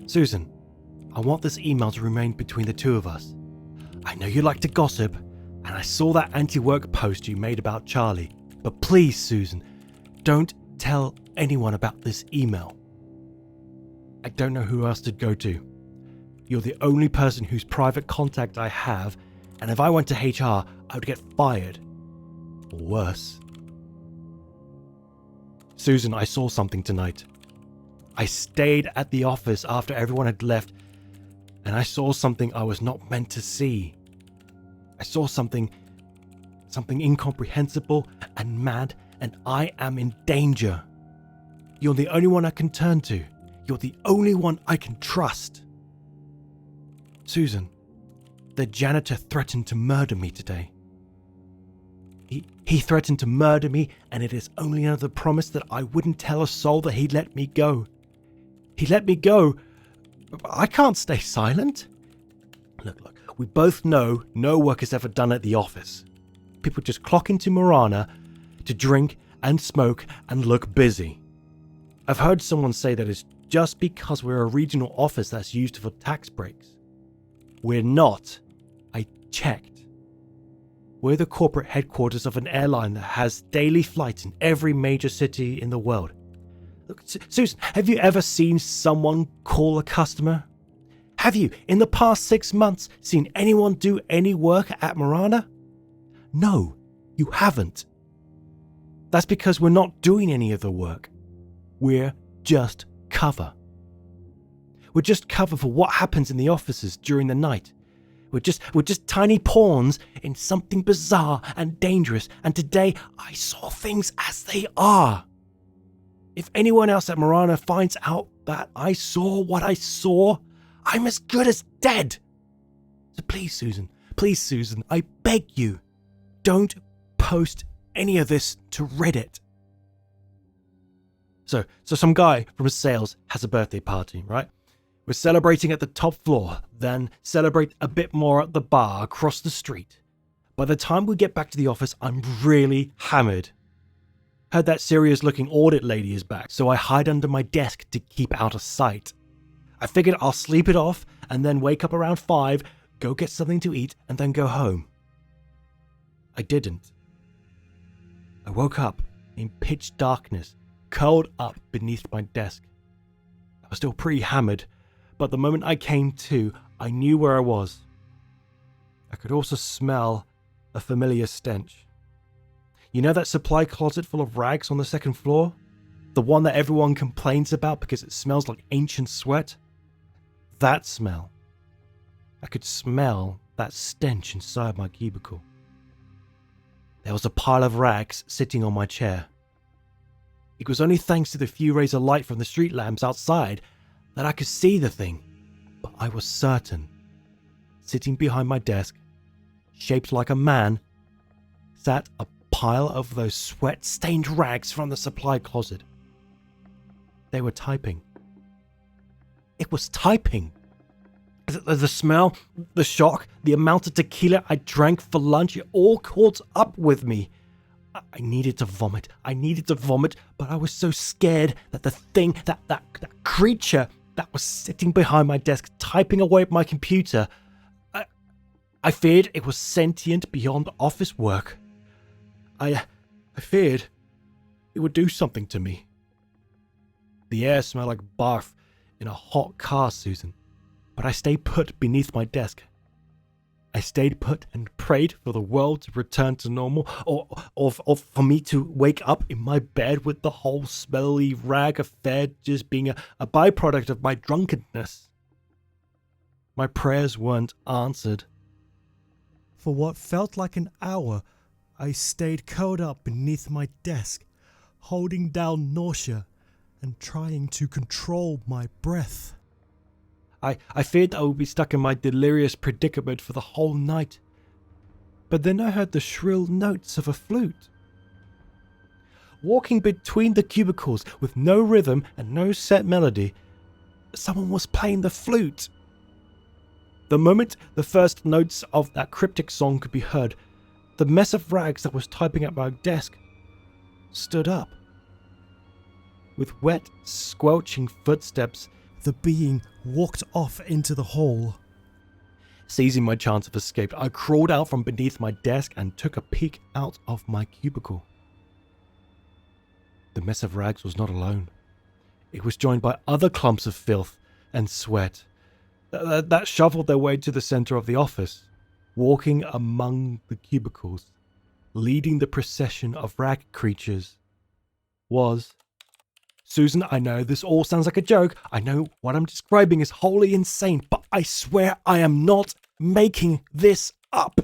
Suzan, I want this email to remain between the two of us. I know you like to gossip, and I saw that anti-work post you made about Charlie, but please, Suzan, don't tell anyone about this email. I don't know who else to go to. You're the only person whose private contact I have, and if I went to HR, I would get fired. Or worse. Suzan, I saw something tonight. I stayed at the office after everyone had left, and I saw something I was not meant to see. I saw something incomprehensible and mad, and I am in danger. You're the only one I can turn to. You're the only one I can trust. Suzan, the janitor threatened to murder me today. He threatened to murder me, and it is only under the promise that I wouldn't tell a soul that he'd let me go. He let me go. I can't stay silent. Look, we both know no work is ever done at the office. People just clock into Marana to drink and smoke and look busy. I've heard someone say that it's just because we're a regional office that's used for tax breaks. We're not. I checked. We're the corporate headquarters of an airline that has daily flights in every major city in the world. Look, Suzan, have you ever seen someone call a customer? Have you, in the past 6 months, seen anyone do any work at Marana? No, you haven't. That's because we're not doing any of the work. We're just cover. We're just cover for what happens in the offices during the night. We're just tiny pawns in something bizarre and dangerous, and today I saw things as they are. If anyone else at Marana finds out that I saw what I saw, I'm as good as dead. So please, Suzan, I beg you, don't post any of this to Reddit. So some guy from sales has a birthday party, right? We're celebrating at the top floor, then celebrate a bit more at the bar across the street. By the time we get back to the office, I'm really hammered. Heard that serious-looking audit lady is back, so I hide under my desk to keep out of sight. I figured I'll sleep it off and then wake up around 5, go get something to eat, and then go home. I didn't. I woke up in pitch darkness, curled up beneath my desk. I was still pretty hammered, but the moment I came to, I knew where I was. I could also smell a familiar stench. You know that supply closet full of rags on the second floor? The one that everyone complains about because it smells like ancient sweat? That smell. I could smell that stench inside my cubicle. There was a pile of rags sitting on my chair. It was only thanks to the few rays of light from the street lamps outside that I could see the thing, but I was certain. Sitting behind my desk, shaped like a man, sat a pile of those sweat-stained rags from the supply closet. They were typing. It was typing. The smell, the shock, the amount of tequila I drank for lunch, it all caught up with me. I needed to vomit, but I was so scared that the thing, that creature that was sitting behind my desk typing away at my computer, I feared it was sentient beyond office work. I feared it would do something to me. The air smelled like barf in a hot car, Suzan, but I stayed put beneath my desk. I stayed put and prayed for the world to return to normal, or for me to wake up in my bed with the whole smelly rag affair just being a byproduct of my drunkenness. My prayers weren't answered. For what felt like an hour, I stayed curled up beneath my desk, holding down nausea and trying to control my breath. I feared I would be stuck in my delirious predicament for the whole night. But then I heard the shrill notes of a flute. Walking between the cubicles with no rhythm and no set melody, someone was playing the flute. The moment the first notes of that cryptic song could be heard, the mess of rags that was typing at my desk stood up. With wet, squelching footsteps, the being walked off into the hall. Seizing my chance of escape, I crawled out from beneath my desk and took a peek out of my cubicle. The mess of rags was not alone. It was joined by other clumps of filth and sweat that shuffled their way to the center of the office. Walking among the cubicles, leading the procession of rag creatures, was... Suzan, I know this all sounds like a joke. I know what I'm describing is wholly insane, but I swear I am not making this up.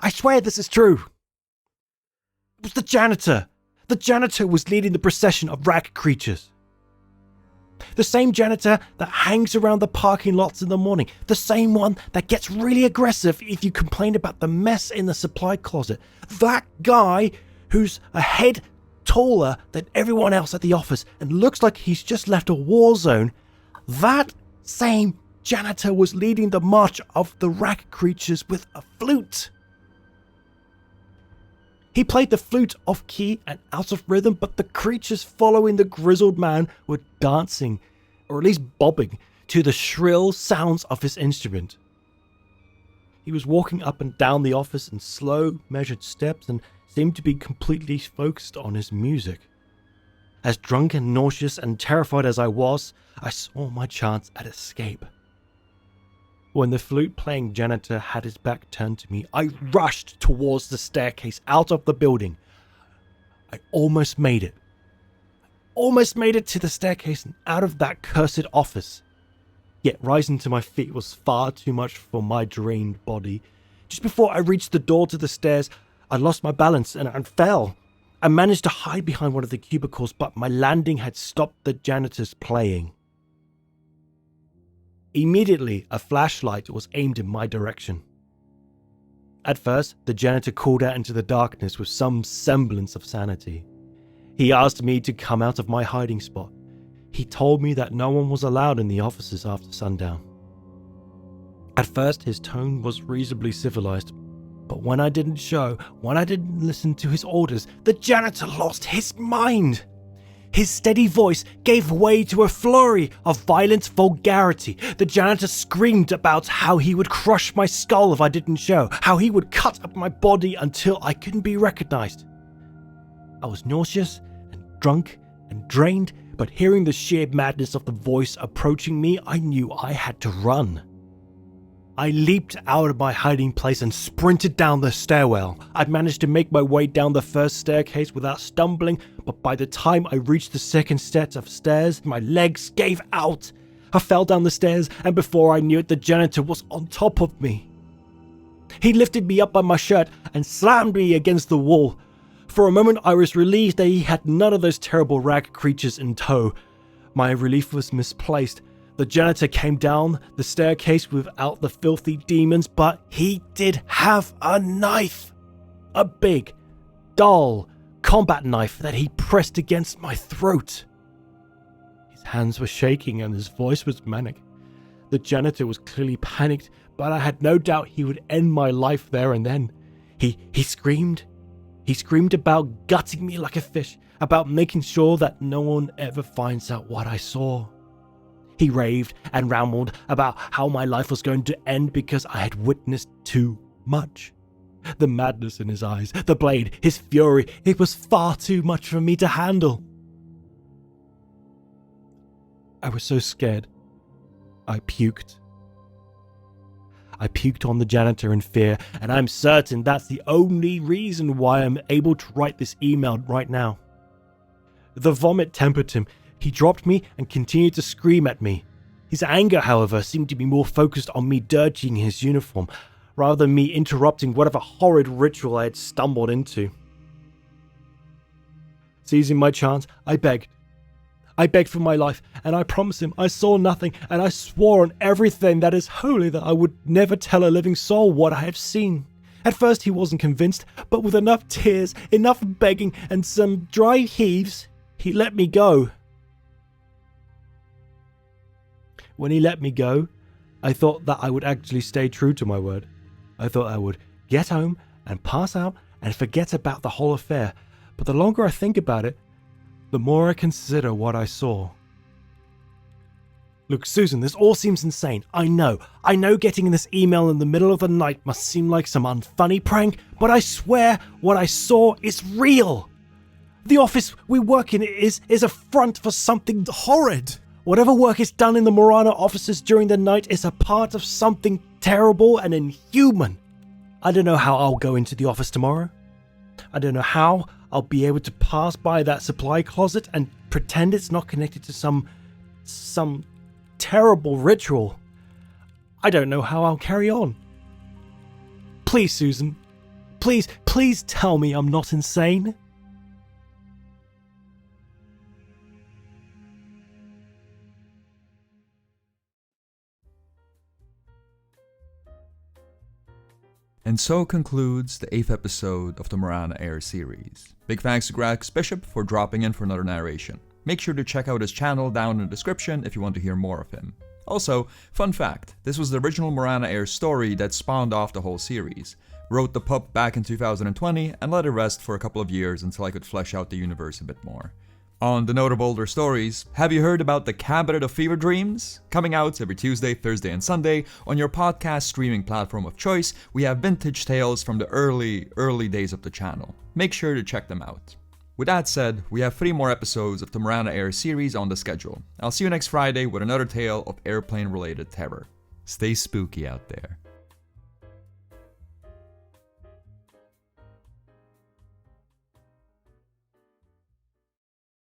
I swear this is true. It was the janitor. The janitor was leading the procession of rag creatures. The same janitor that hangs around the parking lots in the morning. The same one that gets really aggressive if you complain about the mess in the supply closet. That guy who's a head taller than everyone else at the office and looks like he's just left a war zone. That same janitor was leading the march of the rag creatures with a flute. He played the flute off key and out of rhythm, but the creatures following the grizzled man were dancing, or at least bobbing, to the shrill sounds of his instrument. He was walking up and down the office in slow, measured steps and seemed to be completely focused on his music. As drunk and nauseous and terrified as I was, I saw my chance at escape. When the flute-playing janitor had his back turned to me, I rushed towards the staircase out of the building. I almost made it. Almost made it to the staircase and out of that cursed office. Yet rising to my feet was far too much for my drained body. Just before I reached the door to the stairs, I lost my balance and fell. I managed to hide behind one of the cubicles, but my landing had stopped the janitor's playing. Immediately, a flashlight was aimed in my direction. At first, the janitor called out into the darkness with some semblance of sanity. He asked me to come out of my hiding spot. He told me that no one was allowed in the offices after sundown. At first, his tone was reasonably civilized, but when I didn't listen to his orders, the janitor lost his mind. His steady voice gave way to a flurry of violent vulgarity. The janitor screamed about how he would crush my skull if I didn't show, how he would cut up my body until I couldn't be recognized. I was nauseous and drunk and drained, but hearing the sheer madness of the voice approaching me, I knew I had to run. I leaped out of my hiding place and sprinted down the stairwell. I'd managed to make my way down the first staircase without stumbling, but by the time I reached the second set of stairs, my legs gave out. I fell down the stairs, and before I knew it, the janitor was on top of me. He lifted me up by my shirt and slammed me against the wall. For a moment, I was relieved that he had none of those terrible rag creatures in tow. My relief was misplaced. The janitor came down the staircase without the filthy demons, but he did have a knife. A big, dull combat knife that he pressed against my throat. His hands were shaking and his voice was manic. The janitor was clearly panicked, but I had no doubt he would end my life there and then. He screamed. He screamed about gutting me like a fish, about making sure that no one ever finds out what I saw. He raved and rambled about how my life was going to end because I had witnessed too much. The madness in his eyes, the blade, his fury, it was far too much for me to handle. I was so scared. I puked. I puked on the janitor in fear, and I'm certain that's the only reason why I'm able to write this email right now. The vomit tempered him. He dropped me and continued to scream at me. His anger, however, seemed to be more focused on me dirtying his uniform, rather than me interrupting whatever horrid ritual I had stumbled into. Seizing my chance, I begged. I begged for my life, and I promised him I saw nothing, and I swore on everything that is holy that I would never tell a living soul what I have seen. At first he wasn't convinced, but with enough tears, enough begging, and some dry heaves, he let me go. When he let me go, I thought that I would actually stay true to my word. I thought I would get home and pass out and forget about the whole affair. But the longer I think about it, the more I consider what I saw. Look, Suzan, this all seems insane. I know getting this email in the middle of the night must seem like some unfunny prank, but I swear what I saw is real. The office we work in is a front for something Horrid! Whatever work is done in the Morana offices during the night is a part of something terrible and inhuman. I don't know how I'll go into the office tomorrow. I don't know how I'll be able to pass by that supply closet and pretend it's not connected to some terrible ritual. I don't know how I'll carry on. Please, Suzan. Please tell me I'm not insane. And so concludes the 8th episode of the Morana Air series. Big thanks to Grax Bishop for dropping in for another narration. Make sure to check out his channel down in the description if you want to hear more of him. Also, fun fact, this was the original Morana Air story that spawned off the whole series. Wrote the pup back in 2020 and let it rest for a couple of years until I could flesh out the universe a bit more. On the note of older stories, have you heard about the Cabinet of Fever Dreams? Coming out every Tuesday, Thursday, and Sunday on your podcast streaming platform of choice, we have vintage tales from the early days of the channel. Make sure to check them out. With that said, we have 3 more episodes of the Morana Air series on the schedule. I'll see you next Friday with another tale of airplane-related terror. Stay spooky out there.